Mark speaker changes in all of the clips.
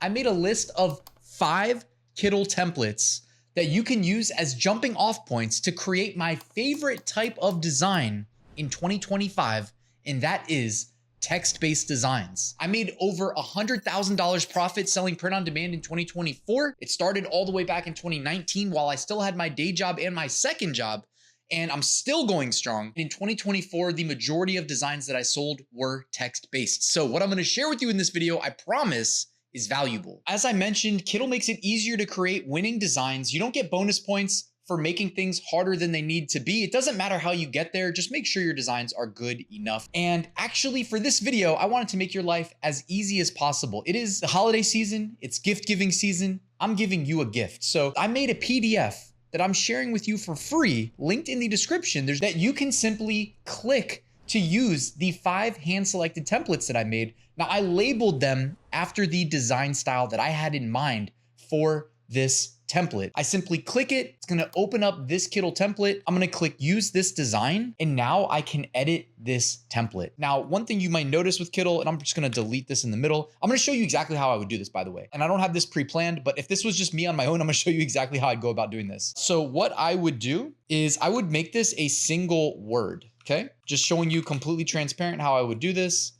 Speaker 1: I made a list of 5 Kittl templates that you can use as jumping off points to create my favorite type of design in 2025, and that is text-based designs. I made over $100,000 profit selling print on demand in 2024. It started all the way back in 2019 while I still had my day job and my second job, and I'm still going strong. In 2024, the majority of designs that I sold were text-based. So what I'm gonna share with you in this video, I promise, is valuable. As I mentioned, Kittl makes it easier to create winning designs. You don't get bonus points for making things harder than they need to be. It doesn't matter how you get there, just make sure your designs are good enough. And actually for this video, I wanted to make your life as easy as possible. It is the holiday season, it's gift giving season. I'm giving you a gift. So I made a PDF that I'm sharing with you for free, linked in the description. There's that you can simply click to use the 5 hand selected templates that I made. Now I labeled them after the design style that I had in mind for this template. I simply click it, it's gonna open up this Kittl template. I'm gonna click use this design, and now I can edit this template. Now, one thing you might notice with Kittl, and I'm just gonna delete this in the middle. I'm gonna show you exactly how I would do this, by the way. And I don't have this pre-planned, but if this was just me on my own, I'm gonna show you exactly how I'd go about doing this. So what I would do is I would make this a single word, okay? Just showing you completely transparent how I would do this.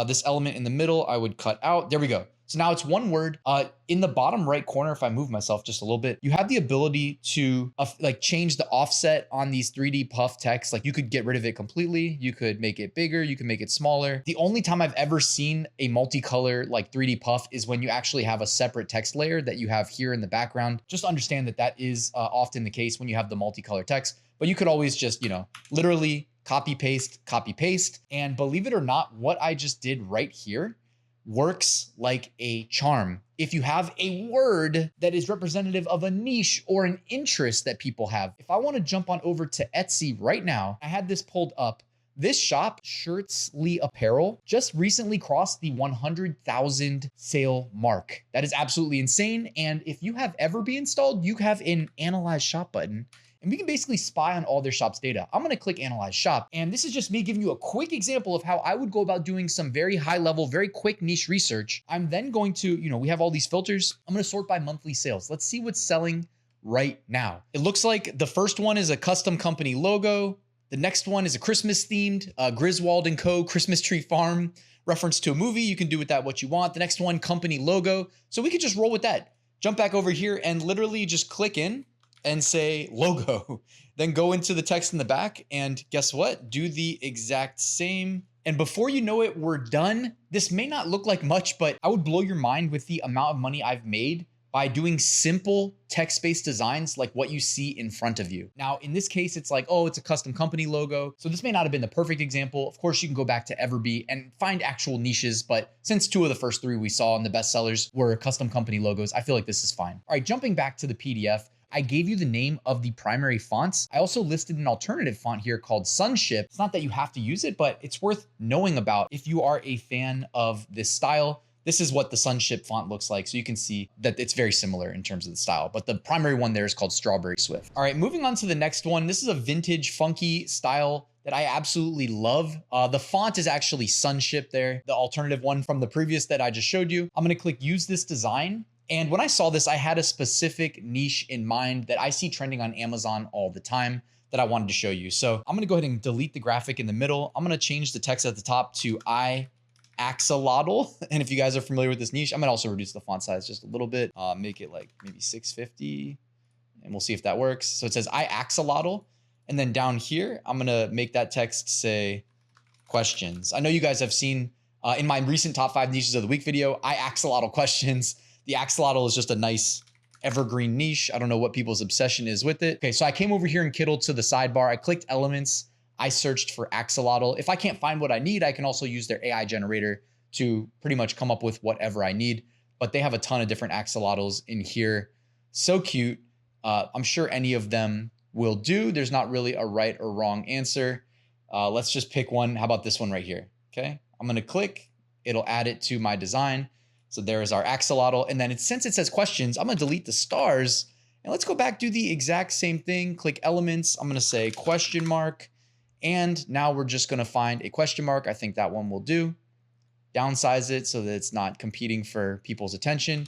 Speaker 1: This element in the middle, I would cut out. There we go. So now it's one word. In the bottom right corner, if I move myself just a little bit, you have the ability to like change the offset on these 3D puff text. Like you could get rid of it completely. You could make it bigger. You can make it smaller. The only time I've ever seen a multicolor like 3D puff is when you actually have a separate text layer that you have here in the background. Just understand that that is often the case when you have the multicolor text, but you could always just, you know, literally copy paste. And believe it or not, what I just did right here works like a charm. If you have a word that is representative of a niche or an interest that people have. If I want to jump on over to Etsy right now, I had this pulled up. This shop, Shirtsly Apparel, just recently crossed the 100,000 sale mark. That is absolutely insane. And if you have Everbee installed, you have an Analyze Shop button. And we can basically spy on all their shop's data. I'm gonna click Analyze Shop. And this is just me giving you a quick example of how I would go about doing some very high level, very quick niche research. I'm then going to, you know, we have all these filters. I'm gonna sort by monthly sales. Let's see what's selling right now. It looks like the first one is a custom company logo. The next one is a Christmas themed, Griswold & Co. Christmas Tree Farm, reference to a movie. You can do with that what you want. The next one, company logo. So we could just roll with that. Jump back over here and literally just click in and say logo, then go into the text in the back and guess what? Do the exact same. And before you know it, we're done. This may not look like much, but I would blow your mind with the amount of money I've made by doing simple text-based designs like what you see in front of you. Now, in this case, it's like, oh, it's a custom company logo. So this may not have been the perfect example. Of course, you can go back to Everbee and find actual niches, but since 2 of the first 3 we saw in the bestsellers were custom company logos, I feel like this is fine. All right, jumping back to the PDF, I gave you the name of the primary fonts. I also listed an alternative font here called Sunship. It's not that you have to use it, but it's worth knowing about if you are a fan of this style. This is what the Sunship font looks like. So you can see that it's very similar in terms of the style, but the primary one there is called Strawberry Swift. All right, moving on to the next one. This is a vintage funky style that I absolutely love. The font is actually Sunship there, the alternative one from the previous that I just showed you. I'm gonna click use this design. And when I saw this, I had a specific niche in mind that I see trending on Amazon all the time that I wanted to show you. So I'm gonna go ahead and delete the graphic in the middle. I'm gonna change the text at the top to axolotl. And if you guys are familiar with this niche, I'm gonna also reduce the font size just a little bit, make it like maybe 650, and we'll see if that works. So it says axolotl. And then down here, I'm gonna make that text say questions. I know you guys have seen in my recent top 5 niches of the week video, axolotl questions. The axolotl is just a nice evergreen niche. I don't know what people's obsession is with it. Okay, so I came over here in Kittl to the sidebar. I clicked elements. I searched for axolotl. If I can't find what I need, I can also use their AI generator to pretty much come up with whatever I need. But they have a ton of different axolotls in here. So cute. I'm sure any of them will do. There's not really a right or wrong answer. Let's just pick one. How about this one right here? Okay, I'm gonna click. It'll add it to my design. So there is our axolotl. And then since it says questions, I'm gonna delete the stars and let's go back, do the exact same thing. Click elements. I'm gonna say question mark. And now we're just gonna find a question mark. I think that one will do. downsize it so that it's not competing for people's attention.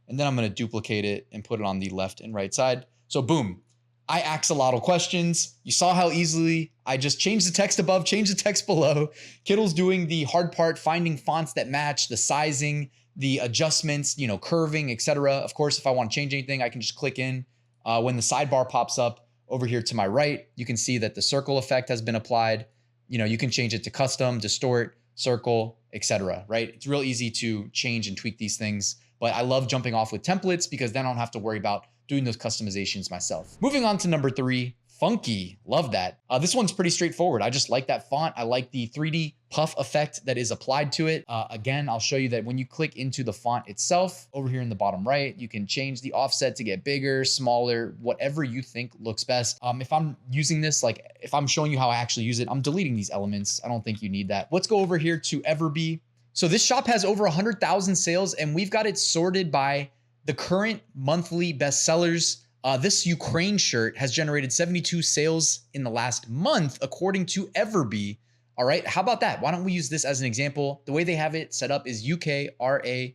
Speaker 1: And then I'm going to duplicate it and put it on the left and right side. So boom, I axolotl questions. You saw how easily I just changed the text above, changed the text below. Kittl's doing the hard part, finding fonts that match, the sizing, the adjustments, you know, curving, etc. Of course, if I want to change anything, I can just click in. When the sidebar pops up over here to my right, you can see that the circle effect has been applied. You know, you can change it to custom, distort, circle, etc. Right? It's real easy to change and tweak these things. But I love jumping off with templates because then I don't have to worry about doing those customizations myself. Moving on to number 3, funky. Love that. This one's pretty straightforward. I just like that font. I like the 3D puff effect that is applied to it. Again, I'll show you that when you click into the font itself, over here in the bottom right, you can change the offset to get bigger, smaller, whatever you think looks best. If I'm using this, like if I'm showing you how I actually use it, I'm deleting these elements. I don't think you need that. Let's go over here to Everbee. So this shop has over 100,000 sales and we've got it sorted by the current monthly bestsellers. This Ukraine shirt has generated 72 sales in the last month, according to Everbee. All right, how about that? Why don't we use this as an example? The way they have it set up is UKRAINE.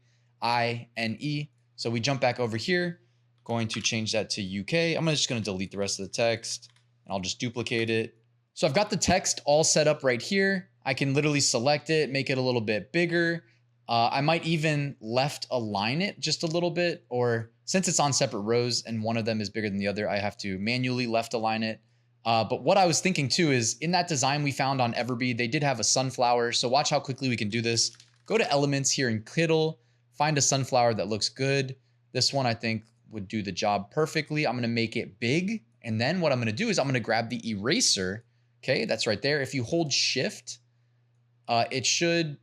Speaker 1: So we jump back over here, going to change that to UK. I'm just going to delete the rest of the text and I'll just duplicate it. So I've got the text all set up right here. I can literally select it, make it a little bit bigger. I might even left align it just a little bit, or since it's on separate rows and one of them is bigger than the other, I have to manually left align it. But what I was thinking too is in that design we found on Everbee, they did have a sunflower. So watch how quickly we can do this. Go to elements here in Kittl, find a sunflower that looks good. This one I think would do the job perfectly. I'm going to make it big. And then what I'm going to do is I'm going to grab the eraser. Okay, that's right there. If you hold shift, it should,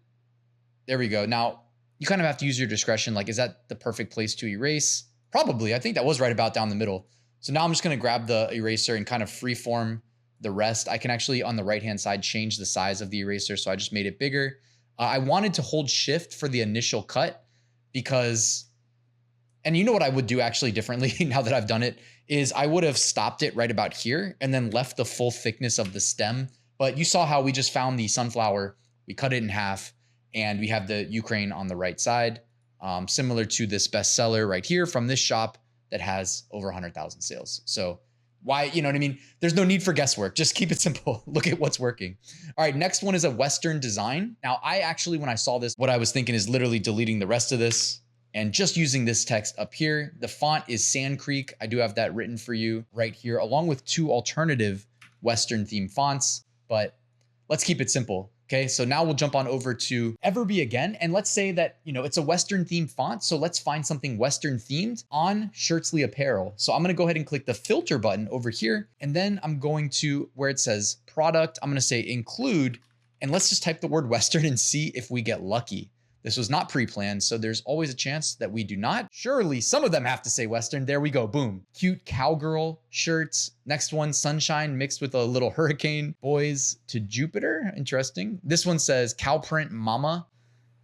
Speaker 1: there we go. Now you kind of have to use your discretion. Like, is that the perfect place to erase? Probably. I think that was right about down the middle. So now I'm just going to grab the eraser and kind of freeform the rest. I can actually on the right-hand side change the size of the eraser. So I just made it bigger. I wanted to hold shift for the initial cut because, and you know what I would do actually differently now that I've done it, is I would have stopped it right about here and then left the full thickness of the stem. But you saw how we just found the sunflower. We cut it in half and we have the Ukraine on the right side, similar to this bestseller right here from this shop that has over 100,000 sales. So why, you know what I mean? There's no need for guesswork. Just keep it simple. Look at what's working. All right, next one is a Western design. Now, I actually, when I saw this, what I was thinking is literally deleting the rest of this and just using this text up here. The font is Sand Creek. I do have that written for you right here, along with 2 alternative Western theme fonts, but let's keep it simple. Okay, so now we'll jump on over to Everbee again. And let's say that, you know, it's a Western themed font. So let's find something Western themed on Shirtsley Apparel. So I'm going to go ahead and click the filter button over here. And then I'm going to where it says product, I'm going to say include, and let's just type the word Western and see if we get lucky. This was not pre-planned, so there's always a chance that we do not. Surely some of them have to say Western. There we go, boom. Cute cowgirl shirts. Next one, sunshine mixed with a little hurricane. Boys to Jupiter, interesting. This one says cow print mama,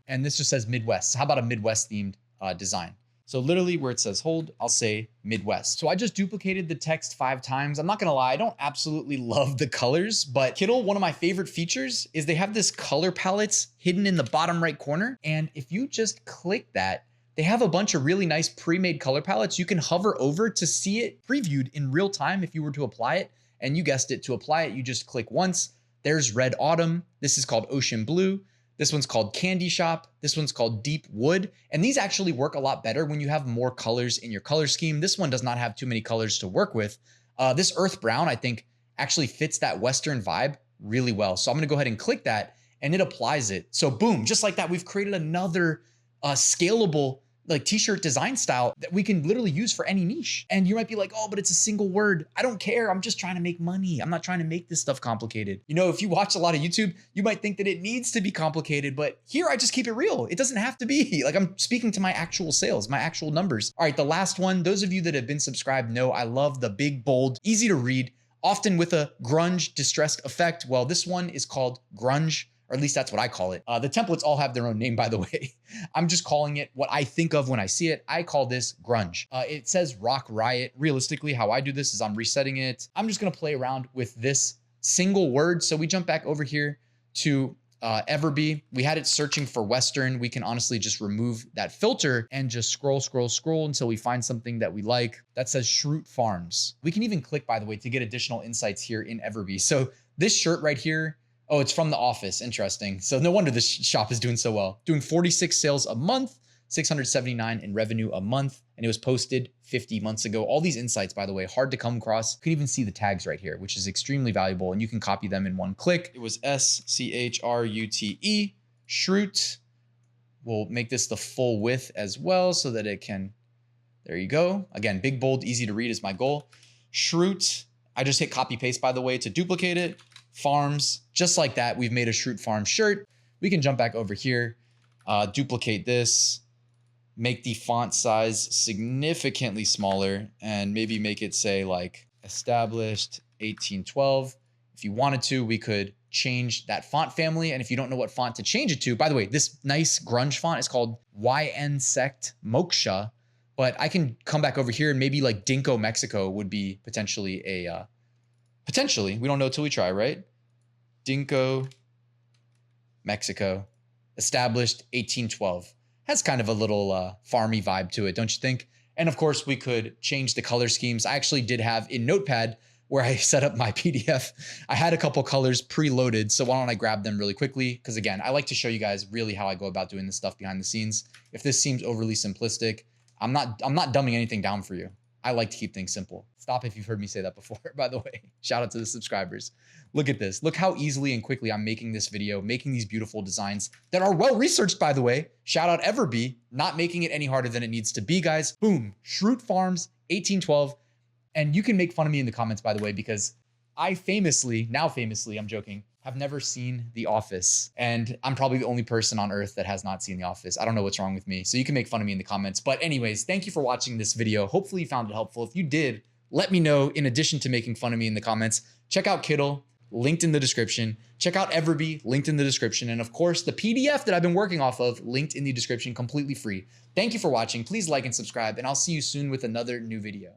Speaker 1: and this just says Midwest. How about a Midwest themed design? So literally where it says hold, I'll say Midwest. So I just duplicated the text 5 times. I'm not gonna lie, I don't absolutely love the colors, but Kittl, one of my favorite features is they have this color palettes hidden in the bottom right corner. And if you just click that, they have a bunch of really nice pre-made color palettes. You can hover over to see it previewed in real time if you were to apply it. And you guessed it, to apply it, you just click once. There's Red Autumn. This is called Ocean Blue. This one's called Candy Shop. This one's called Deep Wood. And these actually work a lot better when you have more colors in your color scheme. This one does not have too many colors to work with. This Earth Brown, I think, actually fits that Western vibe really well. So I'm gonna go ahead and click that and it applies it. So boom, just like that, we've created another scalable like t-shirt design style that we can literally use for any niche. And you might be like, oh, but it's a single word. I don't care. I'm just trying to make money. I'm not trying to make this stuff complicated. You know, if you watch a lot of YouTube, you might think that it needs to be complicated, but here I just keep it real. It doesn't have to be. Like, I'm speaking to my actual sales, my actual numbers. All right, the last one, those of you that have been subscribed know I love the big, bold, easy to read, often with a grunge distressed effect. Well, this one is called grunge, or at least that's what I call it. The templates all have their own name, by the way. I'm just calling it what I think of when I see it. I call this grunge. It says rock riot. Realistically, how I do this is I'm resetting it. I'm just gonna play around with this single word. So we jump back over here to Everbee, we had it searching for Western. We can honestly just remove that filter and just scroll until we find something that we like. That says Schrute Farms. We can even click, by the way, to get additional insights here in Everbee. So this shirt right here, oh, it's from The Office. Interesting. So no wonder this shop is doing so well. Doing 46 sales a month, 679 in revenue a month, and it was posted 50 months ago. All these insights, by the way, hard to come across. You can even see the tags right here, which is extremely valuable, and you can copy them in one click. It was SCHRUTE, Schrute. We'll make this the full width as well so that it can, there you go. Again, big, bold, easy to read is my goal. Schrute, I just hit copy paste, by the way, to duplicate it. Farms, just like that, we've made a Schrute Farm shirt. We can jump back over here, duplicate this, make the font size significantly smaller, and maybe make it say like established 1812. If you wanted to, we could change that font family. And if you don't know what font to change it to, by the way, this nice grunge font is called YN Sect Moksha, but I can come back over here and maybe like Dinko Mexico would be potentially a, potentially, we don't know till we try, right? Dinko Mexico, established 1812. Has kind of a little farmy vibe to it, don't you think? And of course, we could change the color schemes. I actually did have in Notepad where I set up my PDF, I had a couple colors preloaded. So why don't I grab them really quickly? Because again, I like to show you guys really how I go about doing this stuff behind the scenes. If this seems overly simplistic, I'm not dumbing anything down for you. I like to keep things simple. Stop if you've heard me say that before, by the way. Shout out to the subscribers. Look at this. Look how easily and quickly I'm making this video, making these beautiful designs that are well researched, by the way. Shout out Everbee, not making it any harder than it needs to be, guys. Boom, Schrute Farms, 1812. And you can make fun of me in the comments, by the way, because I famously, I'm joking, have never seen The Office. And I'm probably the only person on earth that has not seen The Office. I don't know what's wrong with me. So you can make fun of me in the comments. But anyways, thank you for watching this video. Hopefully you found it helpful. If you did, let me know. In addition to making fun of me in the comments, check out Kittl, linked in the description. Check out Everbee, linked in the description. And of course, the PDF that I've been working off of, linked in the description, completely free. Thank you for watching. Please like and subscribe, and I'll see you soon with another new video.